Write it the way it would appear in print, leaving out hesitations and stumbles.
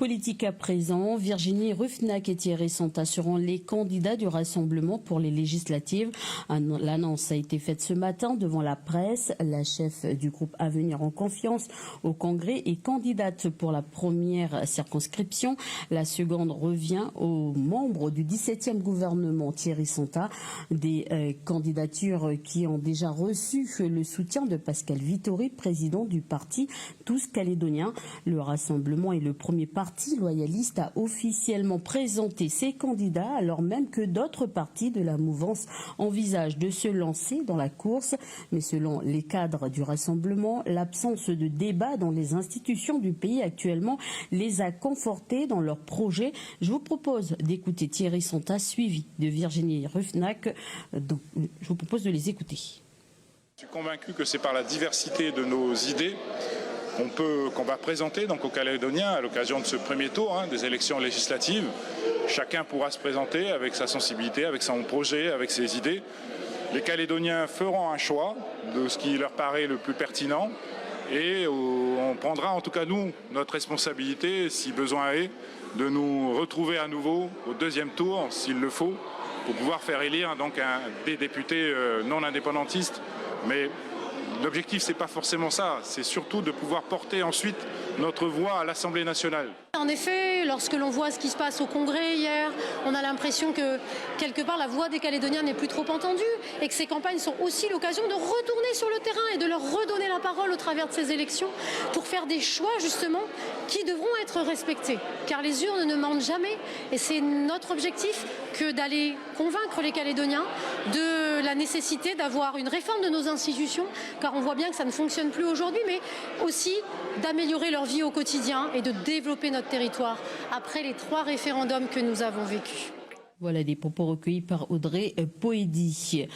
Politique à présent, Virginie Ruffnack et Thierry Santa seront les candidats du Rassemblement pour les législatives. L'annonce a été faite ce matin devant la presse. La chef du groupe Avenir en Confiance au Congrès est candidate pour la première circonscription. La seconde revient aux membres du 17e gouvernement Thierry Santa. Des candidatures qui ont déjà reçu le soutien de Pascal Vittori, président du parti Tous Calédoniens. Le Rassemblement est le premier parti loyaliste à officiellement présenter ses candidats, alors même que d'autres partis de la mouvance envisagent de se lancer dans la course. Mais selon les cadres du Rassemblement, l'absence de débat dans les institutions du pays actuellement les a confortés dans leur projet. Je vous propose d'écouter Thierry Santa, suivi de Virginie Ruffnack. Je vous propose de les écouter. Je suis convaincu que c'est par la diversité de nos idées qu'on va présenter donc aux Calédoniens à l'occasion de ce premier tour des élections législatives. Chacun pourra se présenter avec sa sensibilité, avec son projet, avec ses idées. Les Calédoniens feront un choix de ce qui leur paraît le plus pertinent et on prendra en tout cas nous notre responsabilité, si besoin est, de nous retrouver à nouveau au deuxième tour s'il le faut pour pouvoir faire élire donc des députés non indépendantistes. Mais l'objectif, c'est pas forcément ça, c'est surtout de pouvoir porter ensuite notre voix à l'Assemblée nationale. En effet, lorsque l'on voit ce qui se passe au Congrès hier, on a l'impression que quelque part la voix des Calédoniens n'est plus trop entendue et que ces campagnes sont aussi l'occasion de retourner sur le terrain et de leur redonner la parole au travers de ces élections pour faire des choix justement qui devront être respectés. Car les urnes ne mentent jamais et c'est notre objectif que d'aller convaincre les Calédoniens de la nécessité d'avoir une réforme de nos institutions, car on voit bien que ça ne fonctionne plus aujourd'hui, mais aussi d'améliorer leur vie au quotidien et de développer notre territoire après les 3 référendums que nous avons vécus. Voilà des propos recueillis par Audrey Poedi.